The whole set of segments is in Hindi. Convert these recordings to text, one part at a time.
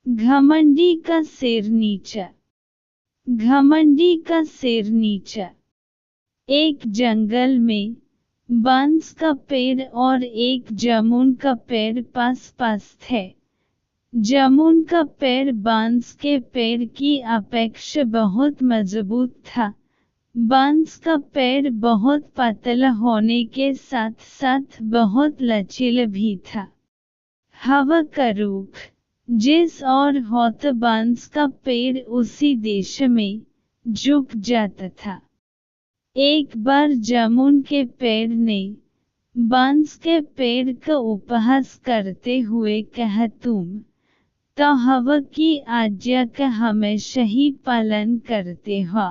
घमंडी का सिर नीचा। घमंडी का सिर नीचा। एक जंगल में बांस का पेड़ और एक जामुन का पेड़ पास पास थे। जामुन का पेड़ बांस के पेड़ की अपेक्षा बहुत मजबूत था। बांस का पेड़ बहुत पतला होने के साथ साथ बहुत लचीला भी था। हवा का रुख जिस ओर होता बांस का पेड़ उसी दिशा में झुक जाता था। एक बार जामुन के पेड़ ने बांस के पेड़ का उपहास करते हुए कहा, तुम तो हवा की आज्ञा का हमेशा ही पालन करते हो।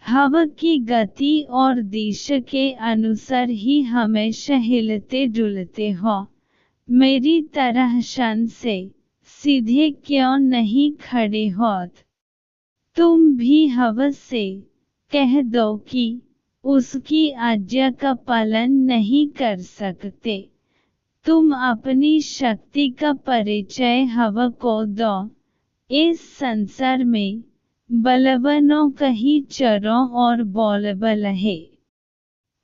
हवा की गति और दिशा के अनुसार ही हमेशा हिलते डुलते हो। मेरी तरह शान से सीधे क्यों नहीं खड़े होते? तुम भी हवा से कह दो कि उसकी आज्ञा का पालन नहीं कर सकते। तुम अपनी शक्ति का परिचय हवा को दो। इस संसार में बलवानों का ही चारों ओर बोलबाला है।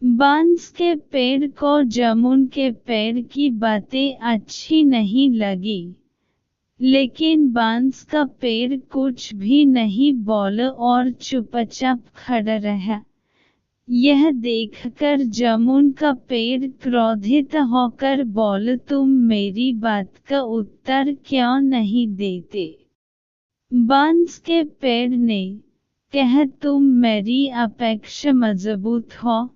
बांस के पेड़ को जामुन के पेड़ की बातें अच्छी नहीं लगी, लेकिन बांस का पेड़ कुछ भी नहीं बोला और चुपचाप खड़ा रहा। यह देखकर जामुन का पेड़ क्रोधित होकर बोला, तुम मेरी बात का उत्तर क्यों नहीं देते? बांस के पेड़ ने कहा, तुम मेरी अपेक्षा मजबूत हो,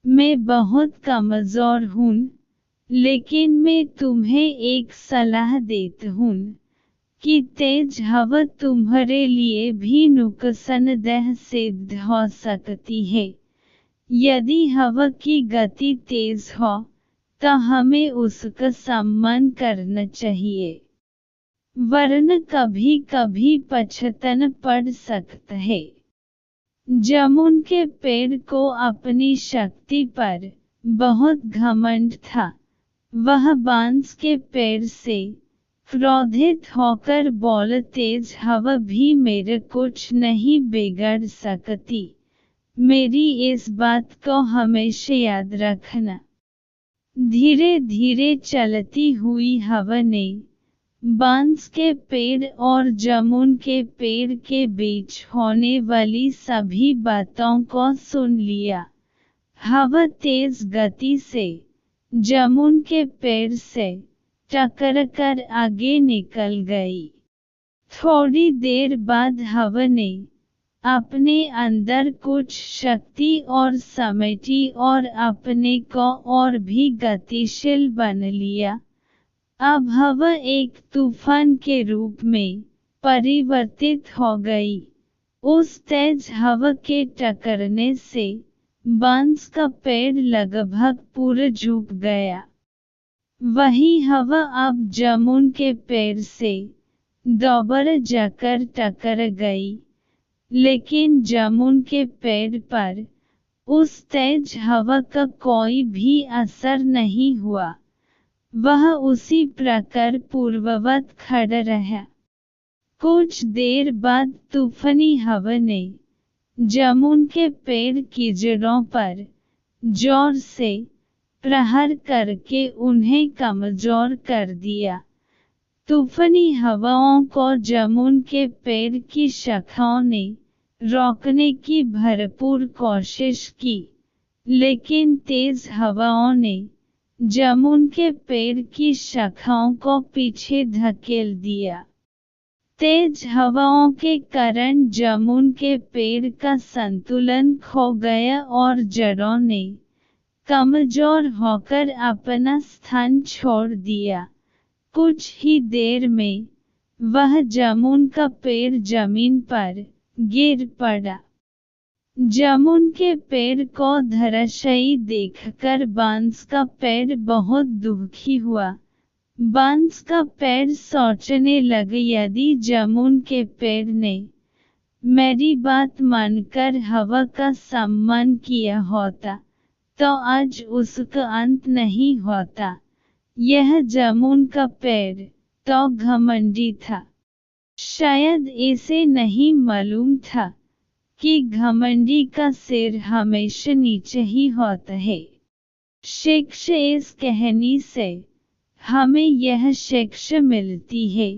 मैं बहुत कमजोर हूँ, लेकिन मैं तुम्हें एक सलाह देता हूँ कि तेज हवा तुम्हारे लिए भी नुकसानदेह सिद्ध हो सकती है। यदि हवा की गति तेज हो तो हमें उसका सम्मान करना चाहिए, वरना कभी कभी पछताना पड़ सकता है। जामुन के पेड़ को अपनी शक्ति पर बहुत घमंड था। वह बांस के पेड़ से क्रोधित होकर बोला, तेज हवा भी मेरा कुछ नहीं बिगाड़ सकती। मेरी इस बात को हमेशा याद रखना। धीरे धीरे चलती हुई हवा ने बांस के पेड़ और जामुन के पेड़ के बीच होने वाली सभी बातों को सुन लिया। हवा तेज गति से जामुन के पेड़ से टकराकर आगे निकल गई। थोड़ी देर बाद हवा ने अपने अंदर कुछ शक्ति और समेटी और अपने को और भी गतिशील बन लिया। अब हवा एक तूफान के रूप में परिवर्तित हो गई। उस तेज हवा के टकराने से बांस का पेड़ लगभग पूरा झुक गया। वही हवा अब जामुन के पेड़ से दोबारा जाकर टकरा गई, लेकिन जामुन के पेड़ पर उस तेज हवा का कोई भी असर नहीं हुआ। वह उसी प्रकार पूर्ववत खड़ा रहा। कुछ देर बाद तूफानी हवा ने जामुन के पेड़ की जड़ों पर जोर से प्रहार करके उन्हें कमजोर कर दिया। तूफानी हवाओं को जामुन के पेड़ की शाखाओं ने रोकने की भरपूर कोशिश की, लेकिन तेज हवाओं ने जामुन के पेड़ की शाखाओं को पीछे धकेल दिया। तेज हवाओं के कारण जामुन के पेड़ का संतुलन खो गया और जड़ों ने कमजोर होकर अपना स्थान छोड़ दिया। कुछ ही देर में वह जामुन का पेड़ जमीन पर गिर पड़ा। जामुन के पेड़ को धराशायी देखकर बांस का पेड़ बहुत दुखी हुआ। बांस का पेड़ सोचने लगा, यदि जामुन के पेड़ ने मेरी बात मानकर हवा का सम्मान किया होता तो आज उसका अंत नहीं होता। यह जामुन का पेड़ तो घमंडी था। शायद इसे नहीं मालूम था कि घमंडी का सिर हमेशा नीचे ही होता है। शिक्षा इस कहानी से हमें यह शिक्षा मिलती है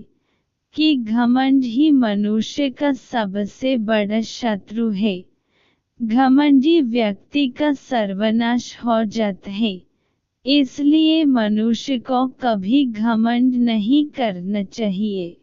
कि घमंड ही मनुष्य का सबसे बड़ा शत्रु है। घमंडी व्यक्ति का सर्वनाश हो जाता है, इसलिए मनुष्य को कभी घमंड नहीं करना चाहिए।